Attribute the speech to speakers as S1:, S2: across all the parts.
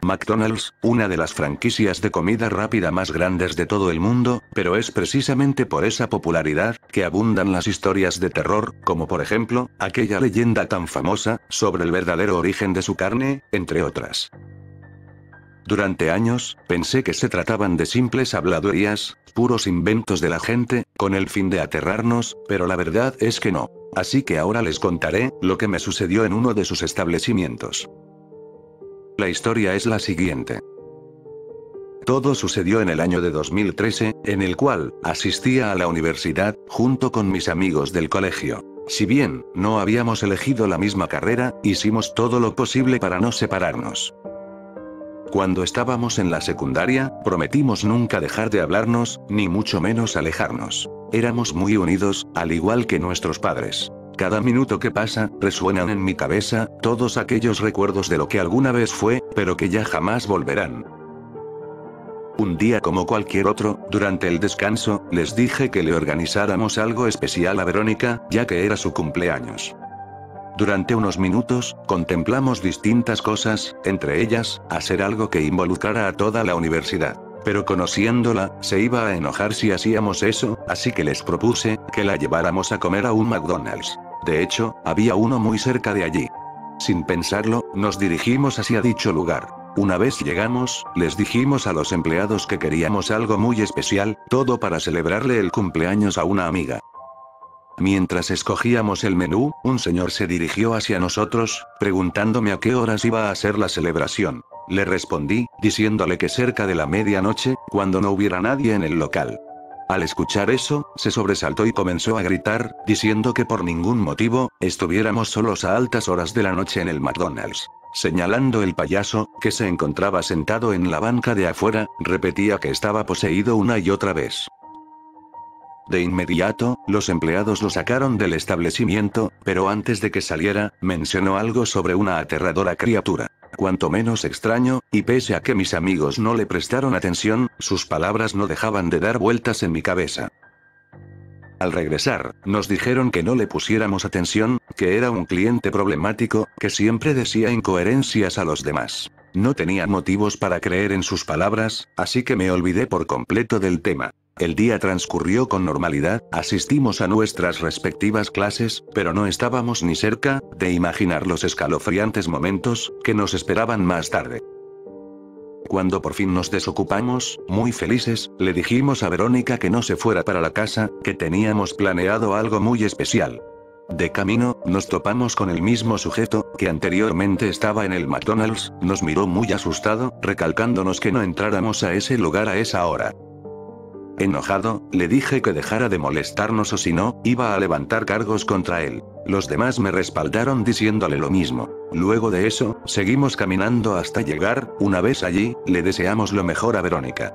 S1: McDonald's, una de las franquicias de comida rápida más grandes de todo el mundo, pero es precisamente por esa popularidad que abundan las historias de terror, como por ejemplo, aquella leyenda tan famosa sobre el verdadero origen de su carne, entre otras. Durante años, pensé que se trataban de simples habladurías, puros inventos de la gente, con el fin de aterrarnos, pero la verdad es que no. Así que ahora les contaré lo que me sucedió en uno de sus establecimientos. La historia es la siguiente. Todo sucedió en el año de 2013, en el cual asistía a la universidad, junto con mis amigos del colegio. Si bien no habíamos elegido la misma carrera, hicimos todo lo posible para no separarnos. Cuando estábamos en la secundaria, prometimos nunca dejar de hablarnos, ni mucho menos alejarnos. Éramos muy unidos, al igual que nuestros padres. Cada minuto que pasa, resuenan en mi cabeza todos aquellos recuerdos de lo que alguna vez fue, pero que ya jamás volverán. Un día como cualquier otro, durante el descanso, les dije que le organizáramos algo especial a Verónica, ya que era su cumpleaños. Durante unos minutos, contemplamos distintas cosas, entre ellas, hacer algo que involucrara a toda la universidad. Pero conociéndola, se iba a enojar si hacíamos eso, así que les propuse que la lleváramos a comer a un McDonald's. De hecho, había uno muy cerca de allí. Sin pensarlo, nos dirigimos hacia dicho lugar. Una vez llegamos, les dijimos a los empleados que queríamos algo muy especial, todo para celebrarle el cumpleaños a una amiga. Mientras escogíamos el menú, un señor se dirigió hacia nosotros, preguntándome a qué horas iba a ser la celebración. Le respondí, diciéndole que cerca de la medianoche, cuando no hubiera nadie en el local. Al escuchar eso, se sobresaltó y comenzó a gritar, diciendo que por ningún motivo, estuviéramos solos a altas horas de la noche en el McDonald's. Señalando el payaso, que se encontraba sentado en la banca de afuera, repetía que estaba poseído una y otra vez. De inmediato, los empleados lo sacaron del establecimiento, pero antes de que saliera, mencionó algo sobre una aterradora criatura. Cuanto menos extraño, y pese a que mis amigos no le prestaron atención, sus palabras no dejaban de dar vueltas en mi cabeza. Al regresar, nos dijeron que no le pusiéramos atención, que era un cliente problemático, que siempre decía incoherencias a los demás. No tenía motivos para creer en sus palabras, así que me olvidé por completo del tema. El día transcurrió con normalidad, asistimos a nuestras respectivas clases, pero no estábamos ni cerca de imaginar los escalofriantes momentos que nos esperaban más tarde. Cuando por fin nos desocupamos, muy felices, le dijimos a Verónica que no se fuera para la casa, que teníamos planeado algo muy especial. De camino, nos topamos con el mismo sujeto, que anteriormente estaba en el McDonald's, nos miró muy asustado, recalcándonos que no entráramos a ese lugar a esa hora. Enojado, le dije que dejara de molestarnos o si no, iba a levantar cargos contra él. Los demás me respaldaron diciéndole lo mismo. Luego de eso, seguimos caminando hasta llegar, una vez allí, le deseamos lo mejor a Verónica.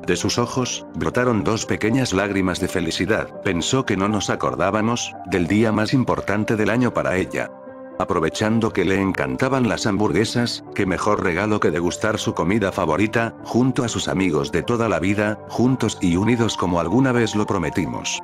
S1: De sus ojos, brotaron dos pequeñas lágrimas de felicidad. Pensó que no nos acordábamos del día más importante del año para ella. Aprovechando que le encantaban las hamburguesas, qué mejor regalo que degustar su comida favorita, junto a sus amigos de toda la vida, juntos y unidos como alguna vez lo prometimos.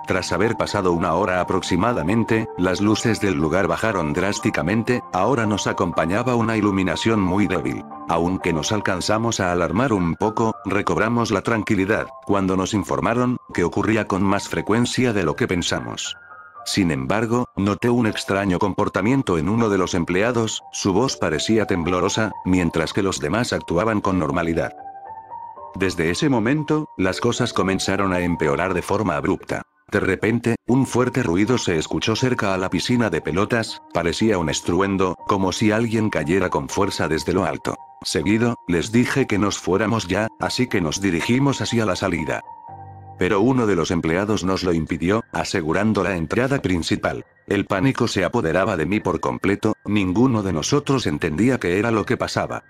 S1: Tras haber pasado una hora aproximadamente, las luces del lugar bajaron drásticamente, ahora nos acompañaba una iluminación muy débil. Aunque nos alcanzamos a alarmar un poco, recobramos la tranquilidad, cuando nos informaron que ocurría con más frecuencia de lo que pensamos. Sin embargo, noté un extraño comportamiento en uno de los empleados, su voz parecía temblorosa, mientras que los demás actuaban con normalidad. Desde ese momento, las cosas comenzaron a empeorar de forma abrupta. De repente, un fuerte ruido se escuchó cerca a la piscina de pelotas, parecía un estruendo, como si alguien cayera con fuerza desde lo alto. Seguido, les dije que nos fuéramos ya, así que nos dirigimos hacia la salida. Pero uno de los empleados nos lo impidió, asegurando la entrada principal. El pánico se apoderaba de mí por completo, ninguno de nosotros entendía qué era lo que pasaba.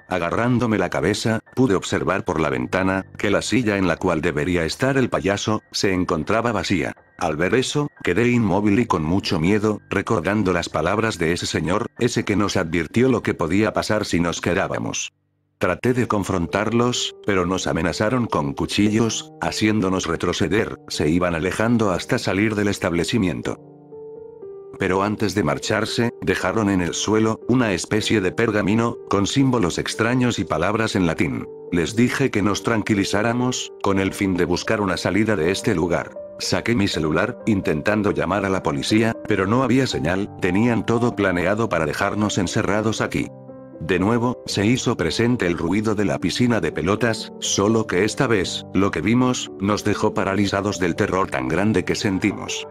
S1: Agarrándome la cabeza, pude observar por la ventana, que la silla en la cual debería estar el payaso, se encontraba vacía. Al ver eso, quedé inmóvil y con mucho miedo, recordando las palabras de ese señor, ese que nos advirtió lo que podía pasar si nos quedábamos. Traté de confrontarlos, pero nos amenazaron con cuchillos, haciéndonos retroceder, se iban alejando hasta salir del establecimiento. Pero antes de marcharse, dejaron en el suelo una especie de pergamino, con símbolos extraños y palabras en latín. Les dije que nos tranquilizáramos, con el fin de buscar una salida de este lugar. Saqué mi celular, intentando llamar a la policía, pero no había señal, tenían todo planeado para dejarnos encerrados aquí. De nuevo, se hizo presente el ruido de la piscina de pelotas, solo que esta vez, lo que vimos, nos dejó paralizados del terror tan grande que sentimos.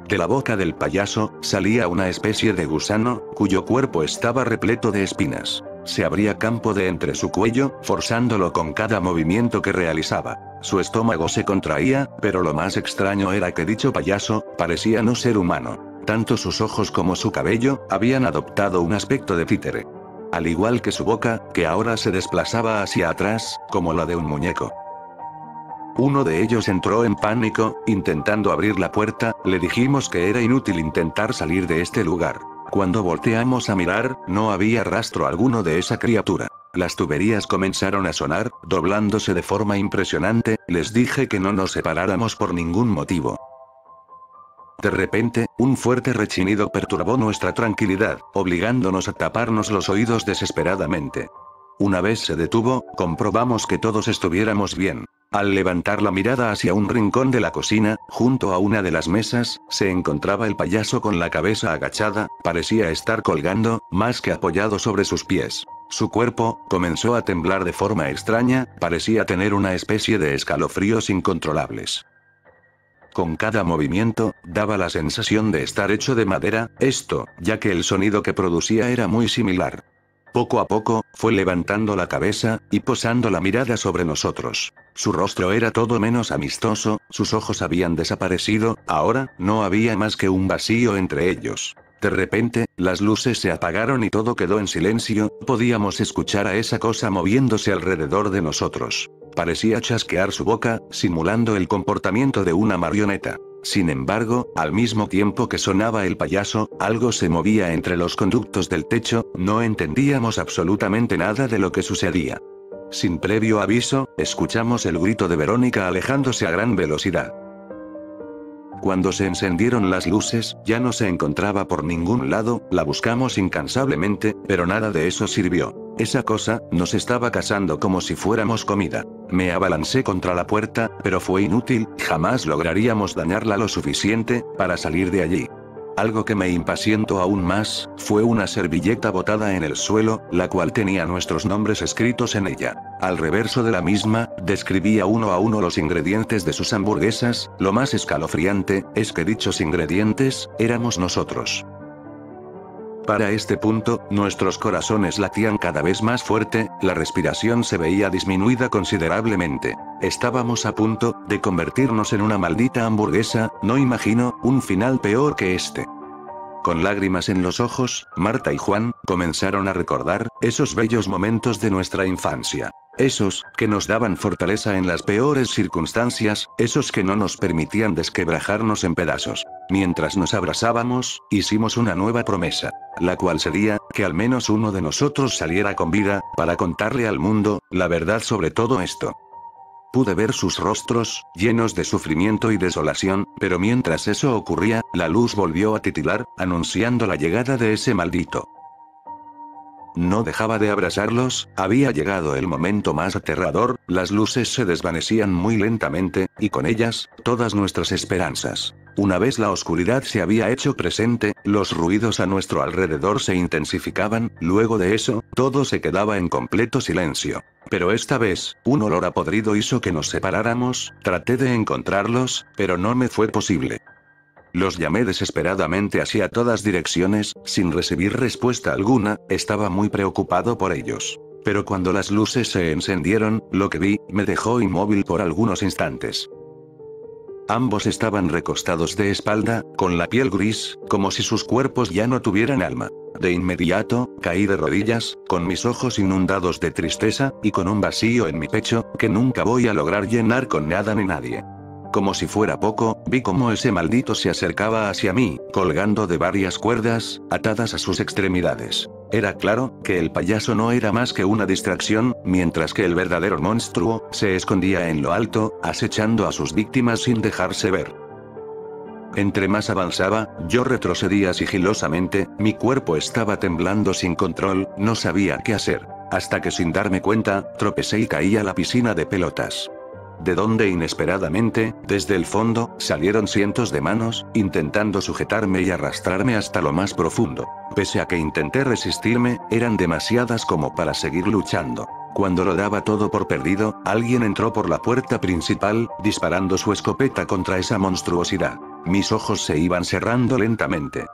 S1: De la boca del payaso, salía una especie de gusano, cuyo cuerpo estaba repleto de espinas. Se abría campo de entre su cuello, forzándolo con cada movimiento que realizaba. Su estómago se contraía, pero lo más extraño era que dicho payaso, parecía no ser humano. Tanto sus ojos como su cabello, habían adoptado un aspecto de títere. Al igual que su boca, que ahora se desplazaba hacia atrás, como la de un muñeco. Uno de ellos entró en pánico, intentando abrir la puerta, le dijimos que era inútil intentar salir de este lugar. Cuando volteamos a mirar, no había rastro alguno de esa criatura. Las tuberías comenzaron a sonar, doblándose de forma impresionante, les dije que no nos separáramos por ningún motivo. De repente, un fuerte rechinido perturbó nuestra tranquilidad, obligándonos a taparnos los oídos desesperadamente. Una vez se detuvo, comprobamos que todos estuviéramos bien. Al levantar la mirada hacia un rincón de la cocina, junto a una de las mesas, se encontraba el payaso con la cabeza agachada, parecía estar colgando, más que apoyado sobre sus pies. Su cuerpo comenzó a temblar de forma extraña, parecía tener una especie de escalofríos incontrolables. Con cada movimiento, daba la sensación de estar hecho de madera, ya que el sonido que producía era muy similar. Poco a poco, fue levantando la cabeza, y posando la mirada sobre nosotros. Su rostro era todo menos amistoso, sus ojos habían desaparecido, ahora, no había más que un vacío entre ellos. De repente, las luces se apagaron y todo quedó en silencio, podíamos escuchar a esa cosa moviéndose alrededor de nosotros. Parecía chasquear su boca, simulando el comportamiento de una marioneta. Sin embargo, al mismo tiempo que sonaba el payaso, algo se movía entre los conductos del techo, no entendíamos absolutamente nada de lo que sucedía. Sin previo aviso, escuchamos el grito de Verónica alejándose a gran velocidad. Cuando se encendieron las luces, ya no se encontraba por ningún lado, la buscamos incansablemente, pero nada de eso sirvió. Esa cosa, nos estaba cazando como si fuéramos comida. Me abalancé contra la puerta, pero fue inútil, jamás lograríamos dañarla lo suficiente, para salir de allí. Algo que me impacientó aún más, fue una servilleta botada en el suelo, la cual tenía nuestros nombres escritos en ella. Al reverso de la misma, describía uno a uno los ingredientes de sus hamburguesas, lo más escalofriante, es que dichos ingredientes, éramos nosotros. Para este punto, nuestros corazones latían cada vez más fuerte, la respiración se veía disminuida considerablemente. Estábamos a punto de convertirnos en una maldita hamburguesa, no imagino un final peor que este. Con lágrimas en los ojos, Marta y Juan comenzaron a recordar esos bellos momentos de nuestra infancia. Esos que nos daban fortaleza en las peores circunstancias, esos que no nos permitían desquebrajarnos en pedazos. Mientras nos abrazábamos, hicimos una nueva promesa, la cual sería que al menos uno de nosotros saliera con vida, para contarle al mundo la verdad sobre todo esto. Pude ver sus rostros, llenos de sufrimiento y desolación, pero mientras eso ocurría, la luz volvió a titilar, anunciando la llegada de ese maldito. No dejaba de abrazarlos, había llegado el momento más aterrador, las luces se desvanecían muy lentamente, y con ellas, todas nuestras esperanzas. Una vez la oscuridad se había hecho presente, los ruidos a nuestro alrededor se intensificaban, luego de eso, todo se quedaba en completo silencio. Pero esta vez, un olor a podrido hizo que nos separáramos, traté de encontrarlos, pero no me fue posible. Los llamé desesperadamente hacia todas direcciones, sin recibir respuesta alguna, estaba muy preocupado por ellos. Pero cuando las luces se encendieron, lo que vi, me dejó inmóvil por algunos instantes. Ambos estaban recostados de espalda, con la piel gris, como si sus cuerpos ya no tuvieran alma. De inmediato, caí de rodillas, con mis ojos inundados de tristeza, y con un vacío en mi pecho, que nunca voy a lograr llenar con nada ni nadie. Como si fuera poco, vi cómo ese maldito se acercaba hacia mí, colgando de varias cuerdas, atadas a sus extremidades. Era claro, que el payaso no era más que una distracción, mientras que el verdadero monstruo, se escondía en lo alto, acechando a sus víctimas sin dejarse ver. Entre más avanzaba, yo retrocedía sigilosamente, mi cuerpo estaba temblando sin control, no sabía qué hacer. Hasta que sin darme cuenta, tropecé y caí a la piscina de pelotas. De donde inesperadamente, desde el fondo, salieron cientos de manos, intentando sujetarme y arrastrarme hasta lo más profundo. Pese a que intenté resistirme, eran demasiadas como para seguir luchando. Cuando lo daba todo por perdido, alguien entró por la puerta principal, disparando su escopeta contra esa monstruosidad. Mis ojos se iban cerrando lentamente.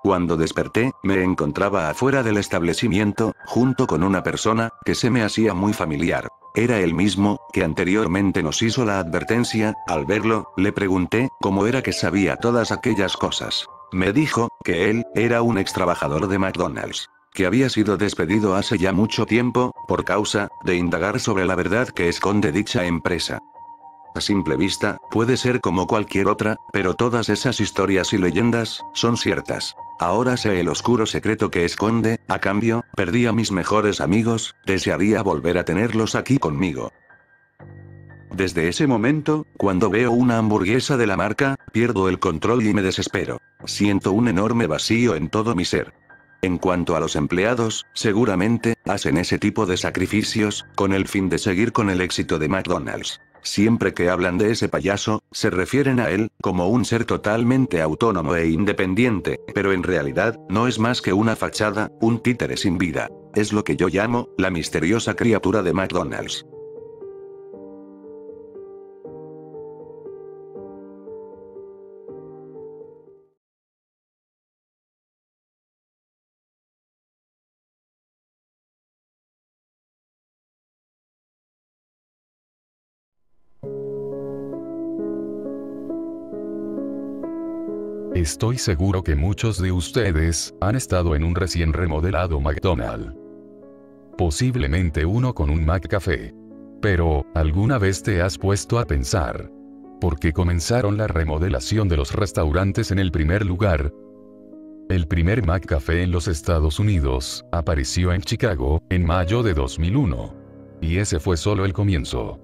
S1: Cuando desperté, me encontraba afuera del establecimiento, junto con una persona, que se me hacía muy familiar. Era el mismo, que anteriormente nos hizo la advertencia. Al verlo, le pregunté, cómo era que sabía todas aquellas cosas. Me dijo, que él, era un ex trabajador de McDonald's. Que había sido despedido hace ya mucho tiempo, por causa, de indagar sobre la verdad que esconde dicha empresa. A simple vista, puede ser como cualquier otra, pero todas esas historias y leyendas, son ciertas. Ahora sé el oscuro secreto que esconde, a cambio, perdí a mis mejores amigos, desearía volver a tenerlos aquí conmigo. Desde ese momento, cuando veo una hamburguesa de la marca, pierdo el control y me desespero. Siento un enorme vacío en todo mi ser. En cuanto a los empleados, seguramente, hacen ese tipo de sacrificios, con el fin de seguir con el éxito de McDonald's. Siempre que hablan de ese payaso, se refieren a él, como un ser totalmente autónomo e independiente, pero en realidad, no es más que una fachada, un títere sin vida. Es lo que yo llamo, la misteriosa criatura de McDonald's.
S2: Estoy seguro que muchos de ustedes han estado en un recién remodelado McDonald's. Posiblemente uno con un McCafé. Pero, ¿alguna vez te has puesto a pensar por qué comenzaron la remodelación de los restaurantes en el primer lugar? El primer McCafé en los Estados Unidos apareció en Chicago, en mayo de 2001. Y ese fue solo el comienzo.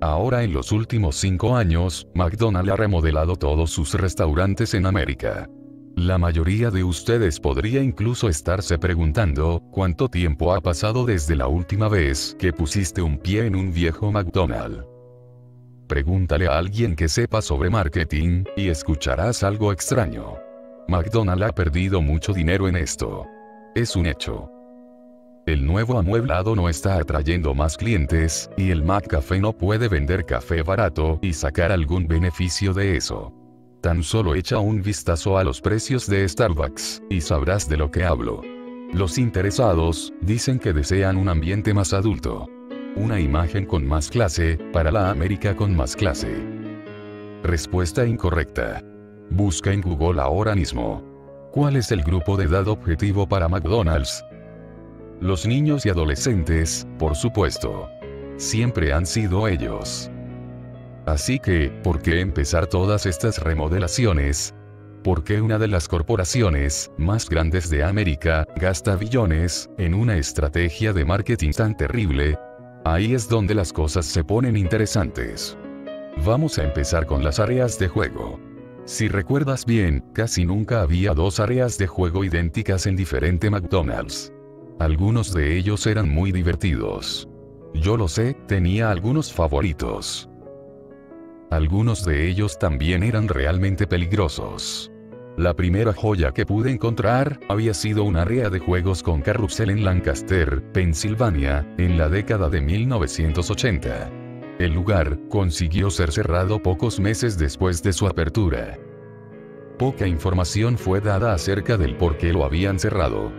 S2: Ahora en los últimos 5 años, McDonald's ha remodelado todos sus restaurantes en América. La mayoría de ustedes podría incluso estarse preguntando, ¿cuánto tiempo ha pasado desde la última vez que pusiste un pie en un viejo McDonald's? Pregúntale a alguien que sepa sobre marketing, y escucharás algo extraño. McDonald's ha perdido mucho dinero en esto. Es un hecho. El nuevo amueblado no está atrayendo más clientes, y el McCafé no puede vender café barato y sacar algún beneficio de eso. Tan solo echa un vistazo a los precios de Starbucks, y sabrás de lo que hablo. Los interesados, dicen que desean un ambiente más adulto. Una imagen con más clase, para la América con más clase. Respuesta incorrecta. Busca en Google ahora mismo. ¿Cuál es el grupo de edad objetivo para McDonald's? Los niños y adolescentes, por supuesto. Siempre han sido ellos. Así que, ¿por qué empezar todas estas remodelaciones? ¿Por qué una de las corporaciones más grandes de América gasta billones en una estrategia de marketing tan terrible? Ahí es donde las cosas se ponen interesantes. Vamos a empezar con las áreas de juego. Si recuerdas bien, casi nunca había 2 áreas de juego idénticas en diferente McDonald's. Algunos de ellos eran muy divertidos. Yo lo sé, tenía algunos favoritos. Algunos de ellos también eran realmente peligrosos. La primera joya que pude encontrar había sido un área de juegos con carrusel en Lancaster, Pensilvania, en la década de 1980. El lugar consiguió ser cerrado pocos meses después de su apertura. Poca información fue dada acerca del por qué lo habían cerrado.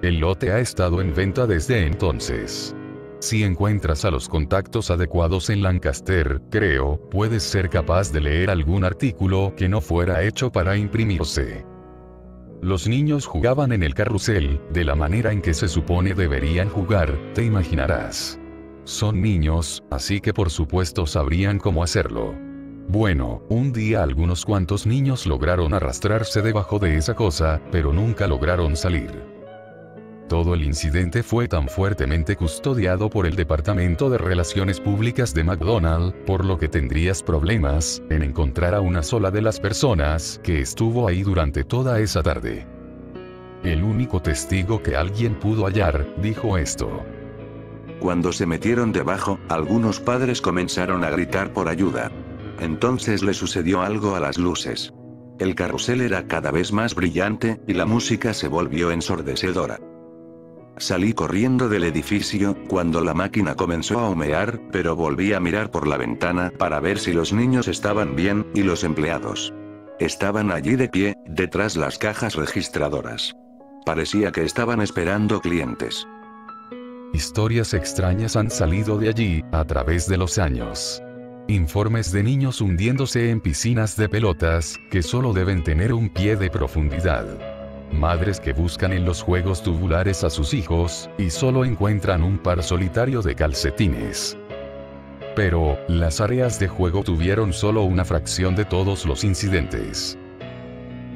S2: El lote ha estado en venta desde entonces. Si encuentras a los contactos adecuados en Lancaster, creo, puedes ser capaz de leer algún artículo que no fuera hecho para imprimirse. Los niños jugaban en el carrusel, de la manera en que se supone deberían jugar, te imaginarás. Son niños, así que por supuesto sabrían cómo hacerlo. Bueno, un día algunos cuantos niños lograron arrastrarse debajo de esa cosa, pero nunca lograron salir. Todo el incidente fue tan fuertemente custodiado por el Departamento de Relaciones Públicas de McDonald's, por lo que tendrías problemas en encontrar a una sola de las personas que estuvo ahí durante toda esa tarde. El único testigo que alguien pudo hallar, dijo esto.
S1: Cuando se metieron debajo, algunos padres comenzaron a gritar por ayuda. Entonces le sucedió algo a las luces. El carrusel era cada vez más brillante, y la música se volvió ensordecedora. Salí corriendo del edificio, cuando la máquina comenzó a humear, pero volví a mirar por la ventana para ver si los niños estaban bien, y los empleados. Estaban allí de pie, detrás las cajas registradoras. Parecía que estaban esperando clientes.
S2: Historias extrañas han salido de allí, a través de los años. Informes de niños hundiéndose en piscinas de pelotas, que solo deben tener un pie de profundidad. Madres que buscan en los juegos tubulares a sus hijos, y solo encuentran un par solitario de calcetines. Pero, las áreas de juego tuvieron solo una fracción de todos los incidentes.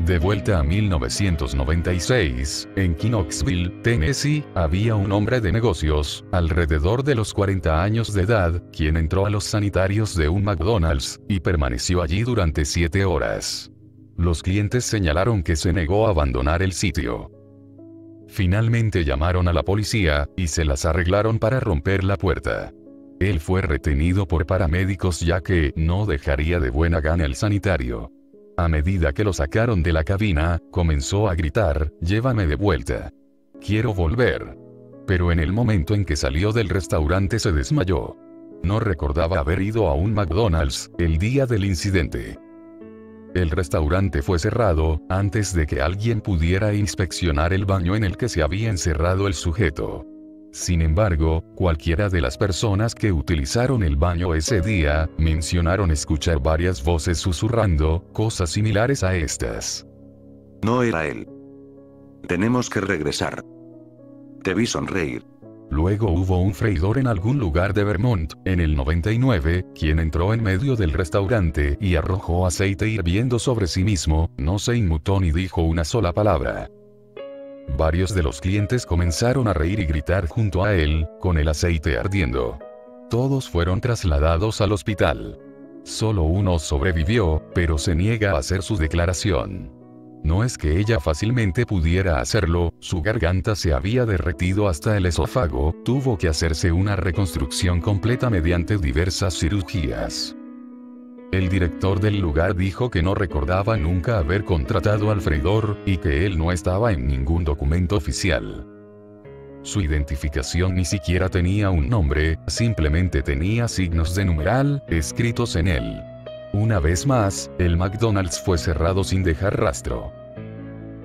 S2: De vuelta a 1996, en Knoxville, Tennessee, había un hombre de negocios, alrededor de los 40 años de edad, quien entró a los sanitarios de un McDonald's, y permaneció allí durante 7 horas. Los clientes señalaron que se negó a abandonar el sitio. Finalmente llamaron a la policía, y se las arreglaron para romper la puerta. Él fue retenido por paramédicos ya que no dejaría de buena gana el sanitario. A medida que lo sacaron de la cabina, comenzó a gritar, «Llévame de vuelta. Quiero volver». Pero en el momento en que salió del restaurante se desmayó. No recordaba haber ido a un McDonald's el día del incidente. El restaurante fue cerrado, antes de que alguien pudiera inspeccionar el baño en el que se había encerrado el sujeto. Sin embargo, cualquiera de las personas que utilizaron el baño ese día, mencionaron escuchar varias voces susurrando, cosas similares a estas.
S1: No era él. Tenemos que regresar. Te vi sonreír.
S2: Luego hubo un freidor en algún lugar de Vermont, en el 99, quien entró en medio del restaurante y arrojó aceite hirviendo sobre sí mismo, no se inmutó ni dijo una sola palabra. Varios de los clientes comenzaron a reír y gritar junto a él, con el aceite ardiendo. Todos fueron trasladados al hospital. Solo uno sobrevivió, pero se niega a hacer su declaración. No es que ella fácilmente pudiera hacerlo, su garganta se había derretido hasta el esófago, tuvo que hacerse una reconstrucción completa mediante diversas cirugías. El director del lugar dijo que no recordaba nunca haber contratado al freidor, y que él no estaba en ningún documento oficial. Su identificación ni siquiera tenía un nombre, simplemente tenía signos de numeral, escritos en él. Una vez más, el McDonald's fue cerrado sin dejar rastro.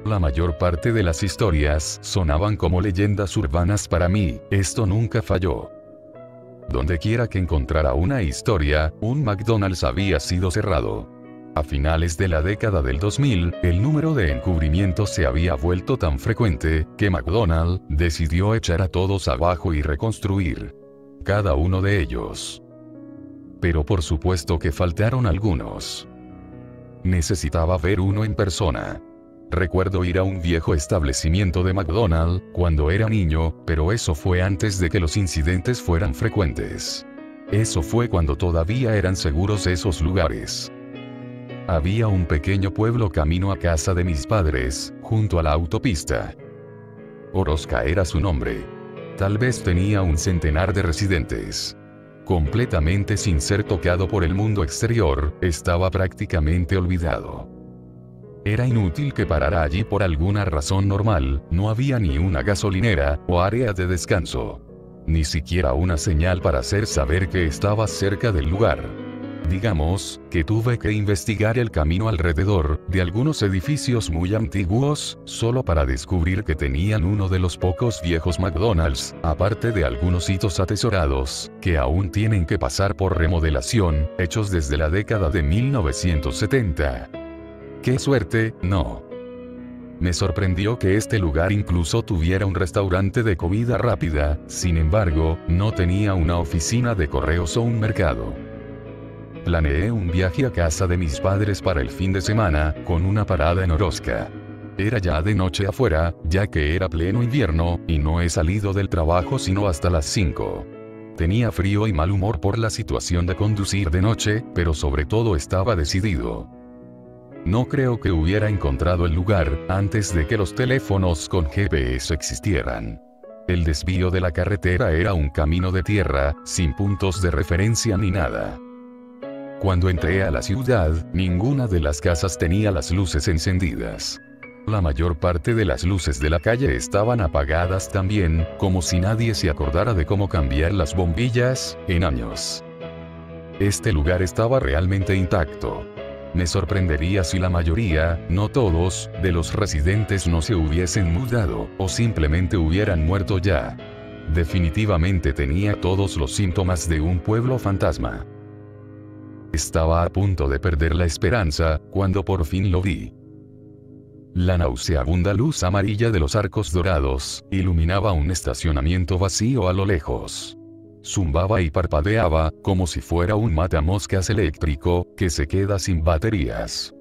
S2: La mayor parte de las historias sonaban como leyendas urbanas para mí, esto nunca falló. Donde quiera que encontrara una historia, un McDonald's había sido cerrado. A finales de la década del 2000, el número de encubrimientos se había vuelto tan frecuente, que McDonald's decidió echar a todos abajo y reconstruir cada uno de ellos. Pero por supuesto que faltaron algunos. Necesitaba ver uno en persona. Recuerdo ir a un viejo establecimiento de McDonald's cuando era niño, pero eso fue antes de que los incidentes fueran frecuentes. Eso fue cuando todavía eran seguros esos lugares. Había un pequeño pueblo camino a casa de mis padres, junto a la autopista. Orozca era su nombre. Tal vez tenía un centenar de residentes. Completamente sin ser tocado por el mundo exterior, estaba prácticamente olvidado. Era inútil que parara allí por alguna razón normal, no había ni una gasolinera, o área de descanso. Ni siquiera una señal para hacer saber que estaba cerca del lugar. Digamos, que tuve que investigar el camino alrededor de algunos edificios muy antiguos, solo para descubrir que tenían uno de los pocos viejos McDonald's, aparte de algunos hitos atesorados, que aún tienen que pasar por remodelación, hechos desde la década de 1970. ¡Qué suerte, no! Me sorprendió que este lugar incluso tuviera un restaurante de comida rápida, sin embargo, no tenía una oficina de correos o un mercado. Planeé un viaje a casa de mis padres para el fin de semana, con una parada en Orozca. Era ya de noche afuera, ya que era pleno invierno, y no he salido del trabajo sino hasta las 5. Tenía frío y mal humor por la situación de conducir de noche, pero sobre todo estaba decidido. No creo que hubiera encontrado el lugar, antes de que los teléfonos con GPS existieran. El desvío de la carretera era un camino de tierra, sin puntos de referencia ni nada. Cuando entré a la ciudad, ninguna de las casas tenía las luces encendidas. La mayor parte de las luces de la calle estaban apagadas también, como si nadie se acordara de cómo cambiar las bombillas, en años. Este lugar estaba realmente intacto. Me sorprendería si la mayoría, no todos, de los residentes no se hubiesen mudado, o simplemente hubieran muerto ya. Definitivamente tenía todos los síntomas de un pueblo fantasma. Estaba a punto de perder la esperanza, cuando por fin lo vi. La nauseabunda luz amarilla de los arcos dorados, iluminaba un estacionamiento vacío a lo lejos. Zumbaba y parpadeaba, como si fuera un matamoscas eléctrico, que se queda sin baterías.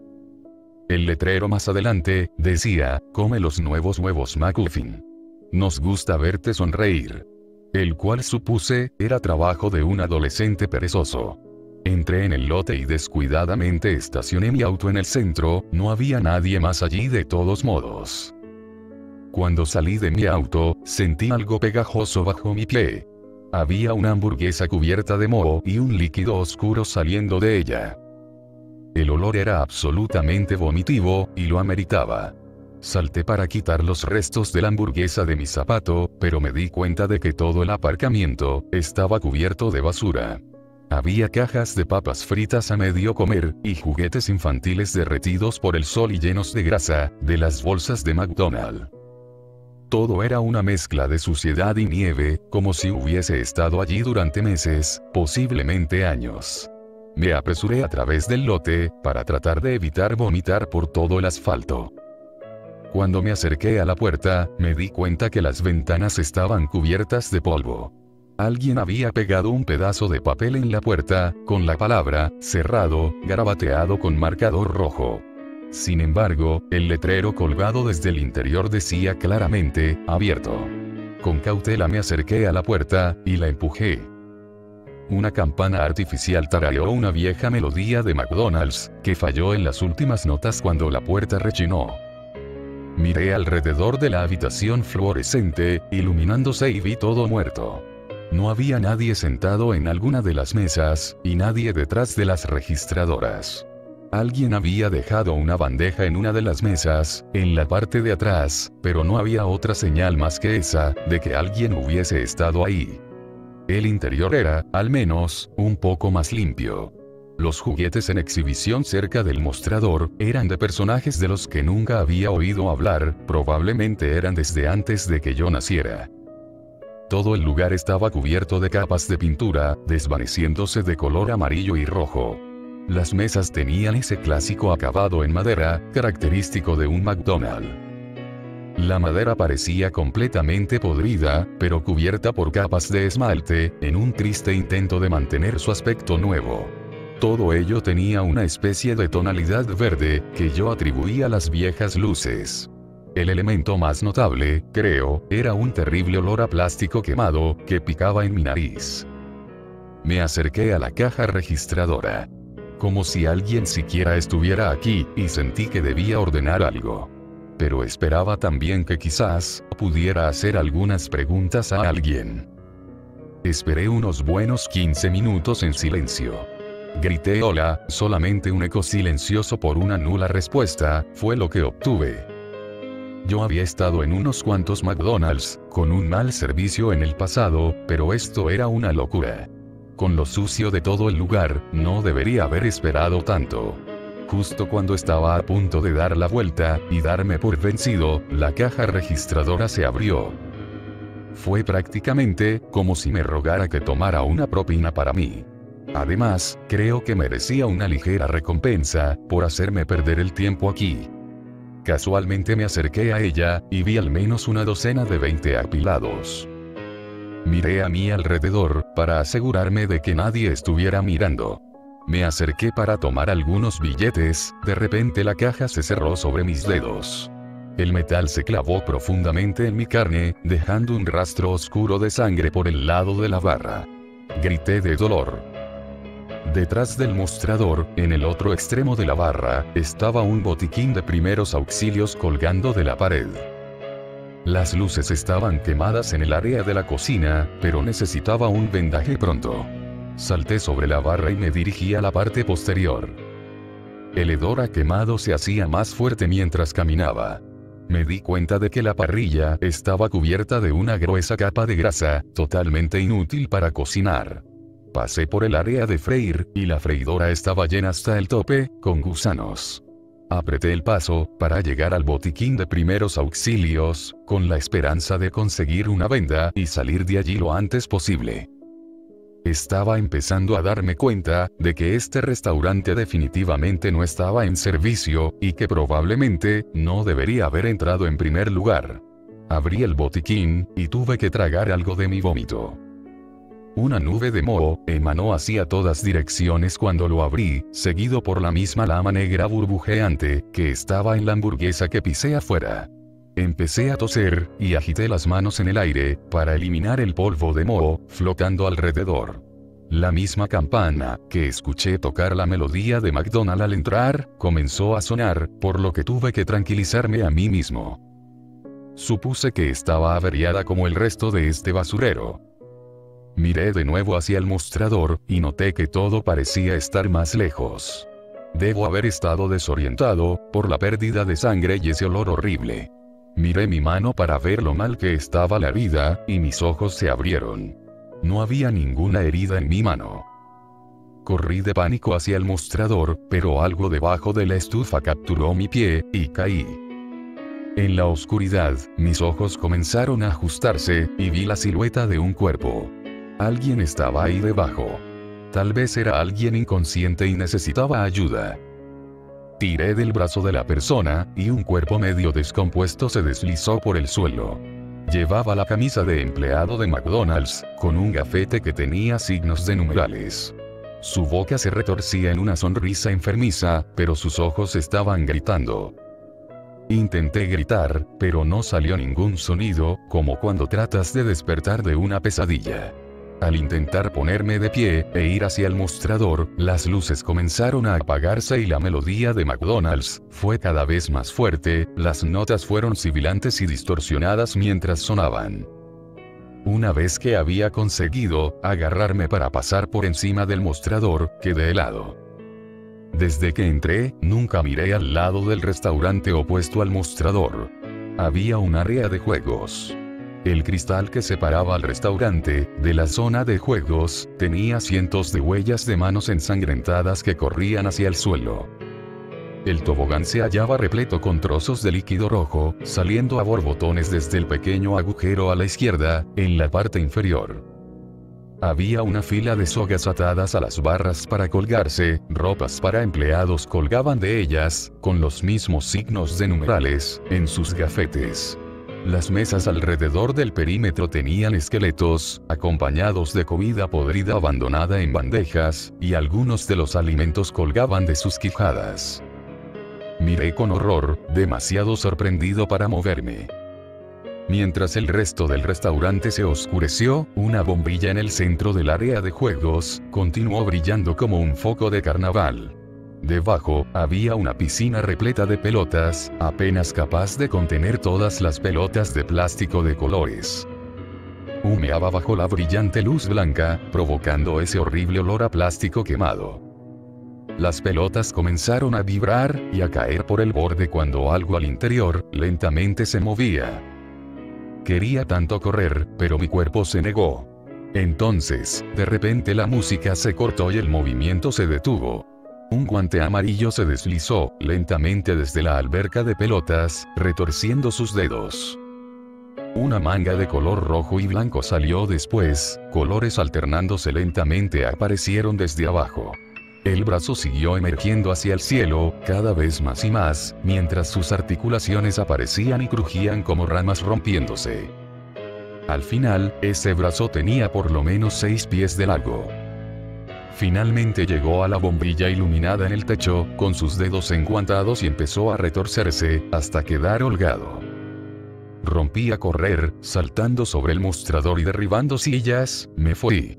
S2: El letrero más adelante, decía, come los nuevos huevos McMuffin. Nos gusta verte sonreír. El cual supuse, era trabajo de un adolescente perezoso. Entré en el lote y descuidadamente estacioné mi auto en el centro, no había nadie más allí de todos modos. Cuando salí de mi auto, sentí algo pegajoso bajo mi pie. Había una hamburguesa cubierta de moho y un líquido oscuro saliendo de ella. El olor era absolutamente vomitivo, y lo ameritaba. Salté para quitar los restos de la hamburguesa de mi zapato, pero me di cuenta de que todo el aparcamiento estaba cubierto de basura. Había cajas de papas fritas a medio comer, y juguetes infantiles derretidos por el sol y llenos de grasa, de las bolsas de McDonald's. Todo era una mezcla de suciedad y nieve, como si hubiese estado allí durante meses, posiblemente años. Me apresuré a través del lote, para tratar de evitar vomitar por todo el asfalto. Cuando me acerqué a la puerta, me di cuenta que las ventanas estaban cubiertas de polvo. Alguien había pegado un pedazo de papel en la puerta, con la palabra, cerrado, garabateado con marcador rojo. Sin embargo, el letrero colgado desde el interior decía claramente, abierto. Con cautela me acerqué a la puerta, y la empujé. Una campana artificial tarareó una vieja melodía de McDonald's, que falló en las últimas notas cuando la puerta rechinó. Miré alrededor de la habitación fluorescente, iluminándose y vi todo muerto. No había nadie sentado en alguna de las mesas, y nadie detrás de las registradoras. Alguien había dejado una bandeja en una de las mesas, en la parte de atrás, pero no había otra señal más que esa, de que alguien hubiese estado ahí. El interior era, al menos, un poco más limpio. Los juguetes en exhibición cerca del mostrador, eran de personajes de los que nunca había oído hablar, probablemente eran desde antes de que yo naciera. Todo el lugar estaba cubierto de capas de pintura, desvaneciéndose de color amarillo y rojo. Las mesas tenían ese clásico acabado en madera, característico de un McDonald's. La madera parecía completamente podrida, pero cubierta por capas de esmalte, en un triste intento de mantener su aspecto nuevo. Todo ello tenía una especie de tonalidad verde, que yo atribuía a las viejas luces. El elemento más notable, creo, era un terrible olor a plástico quemado, que picaba en mi nariz. Me acerqué a la caja registradora. Como si alguien siquiera estuviera aquí, y sentí que debía ordenar algo. Pero esperaba también que quizás, pudiera hacer algunas preguntas a alguien. Esperé unos buenos 15 minutos en silencio. Grité hola, solamente un eco silencioso por una nula respuesta, fue lo que obtuve. Yo había estado en unos cuantos McDonald's, con un mal servicio en el pasado, pero esto era una locura. Con lo sucio de todo el lugar, no debería haber esperado tanto. Justo cuando estaba a punto de dar la vuelta, y darme por vencido, la caja registradora se abrió. Fue prácticamente, como si me rogara que tomara una propina para mí. Además, creo que merecía una ligera recompensa, por hacerme perder el tiempo aquí. Casualmente me acerqué a ella, y vi al menos una docena de 20 apilados. Miré a mi alrededor, para asegurarme de que nadie estuviera mirando. Me acerqué para tomar algunos billetes, de repente la caja se cerró sobre mis dedos. El metal se clavó profundamente en mi carne, dejando un rastro oscuro de sangre por el lado de la barra. Grité de dolor. Detrás del mostrador, en el otro extremo de la barra, estaba un botiquín de primeros auxilios colgando de la pared. Las luces estaban quemadas en el área de la cocina, pero necesitaba un vendaje pronto. Salté sobre la barra y me dirigí a la parte posterior. El hedor a quemado se hacía más fuerte mientras caminaba. Me di cuenta de que la parrilla estaba cubierta de una gruesa capa de grasa, totalmente inútil para cocinar. Pasé por el área de freír, y la freidora estaba llena hasta el tope, con gusanos. Apreté el paso, para llegar al botiquín de primeros auxilios, con la esperanza de conseguir una venda y salir de allí lo antes posible. Estaba empezando a darme cuenta, de que este restaurante definitivamente no estaba en servicio, y que probablemente, no debería haber entrado en primer lugar. Abrí el botiquín, y tuve que tragar algo de mi vómito. Una nube de moho emanó hacia todas direcciones cuando lo abrí, seguido por la misma lama negra burbujeante, que estaba en la hamburguesa que pisé afuera. Empecé a toser, y agité las manos en el aire, para eliminar el polvo de moho, flotando alrededor. La misma campana, que escuché tocar la melodía de McDonald's al entrar, comenzó a sonar, por lo que tuve que tranquilizarme a mí mismo. Supuse que estaba averiada como el resto de este basurero. Miré de nuevo hacia el mostrador, y noté que todo parecía estar más lejos. Debo haber estado desorientado, por la pérdida de sangre y ese olor horrible. Miré mi mano para ver lo mal que estaba la herida, y mis ojos se abrieron. No había ninguna herida en mi mano. Corrí de pánico hacia el mostrador, pero algo debajo de la estufa capturó mi pie, y caí. En la oscuridad, mis ojos comenzaron a ajustarse, y vi la silueta de un cuerpo. Alguien estaba ahí debajo. Tal vez era alguien inconsciente y necesitaba ayuda. Tiré del brazo de la persona, y un cuerpo medio descompuesto se deslizó por el suelo. Llevaba la camisa de empleado de McDonald's, con un gafete que tenía signos de numerales. Su boca se retorcía en una sonrisa enfermiza, pero sus ojos estaban gritando. Intenté gritar, pero no salió ningún sonido, como cuando tratas de despertar de una pesadilla. Al intentar ponerme de pie, e ir hacia el mostrador, las luces comenzaron a apagarse y la melodía de McDonald's fue cada vez más fuerte, las notas fueron sibilantes y distorsionadas mientras sonaban. Una vez que había conseguido agarrarme para pasar por encima del mostrador, quedé helado. Desde que entré, nunca miré al lado del restaurante opuesto al mostrador. Había un área de juegos. El cristal que separaba al restaurante de la zona de juegos tenía cientos de huellas de manos ensangrentadas que corrían hacia el suelo. El tobogán se hallaba repleto con trozos de líquido rojo, saliendo a borbotones desde el pequeño agujero a la izquierda, en la parte inferior. Había una fila de sogas atadas a las barras para colgarse, ropas para empleados colgaban de ellas, con los mismos signos de numerales, en sus gafetes. Las mesas alrededor del perímetro tenían esqueletos, acompañados de comida podrida abandonada en bandejas, y algunos de los alimentos colgaban de sus quijadas. Miré con horror, demasiado sorprendido para moverme. Mientras el resto del restaurante se oscureció, una bombilla en el centro del área de juegos continuó brillando como un foco de carnaval. Debajo, había una piscina repleta de pelotas, apenas capaz de contener todas las pelotas de plástico de colores. Humeaba bajo la brillante luz blanca, provocando ese horrible olor a plástico quemado. Las pelotas comenzaron a vibrar, y a caer por el borde cuando algo al interior, lentamente se movía. Quería tanto correr, pero mi cuerpo se negó. Entonces, de repente la música se cortó y el movimiento se detuvo. Un guante amarillo se deslizó, lentamente desde la alberca de pelotas, retorciendo sus dedos. Una manga de color rojo y blanco salió después, colores alternándose lentamente aparecieron desde abajo. El brazo siguió emergiendo hacia el cielo, cada vez más y más, mientras sus articulaciones aparecían y crujían como ramas rompiéndose. Al final, ese brazo tenía por lo menos 6 pies de largo. Finalmente llegó a la bombilla iluminada en el techo, con sus dedos enguantados y empezó a retorcerse, hasta quedar holgado. Rompí a correr, saltando sobre el mostrador y derribando sillas, me fui.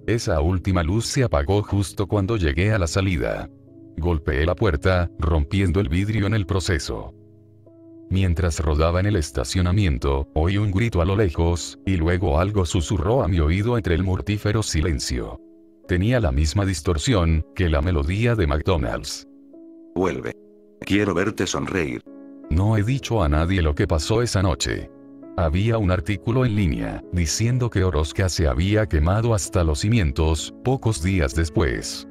S2: Esa última luz se apagó justo cuando llegué a la salida. Golpeé la puerta, rompiendo el vidrio en el proceso. Mientras rodaba en el estacionamiento, oí un grito a lo lejos, y luego algo susurró a mi oído entre el mortífero silencio. Tenía la misma distorsión que la melodía de McDonald's.
S1: Vuelve. Quiero verte sonreír.
S2: No he dicho a nadie lo que pasó esa noche. Había un artículo en línea, diciendo que Oroska se había quemado hasta los cimientos, pocos días después.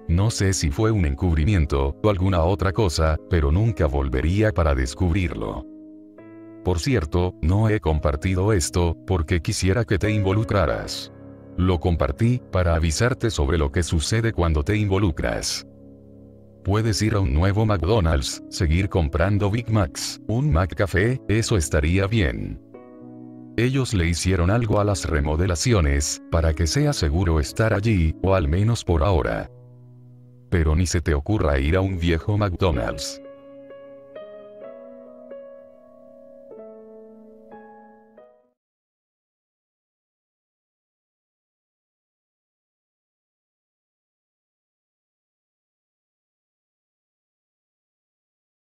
S2: No sé si fue un encubrimiento, o alguna otra cosa, pero nunca volvería para descubrirlo. Por cierto, no he compartido esto, porque quisiera que te involucraras. Lo compartí, para avisarte sobre lo que sucede cuando te involucras. Puedes ir a un nuevo McDonald's, seguir comprando Big Macs, un McCafé, eso estaría bien. Ellos le hicieron algo a las remodelaciones, para que sea seguro estar allí, o al menos por ahora. Pero ni se te ocurra ir a un viejo McDonald's.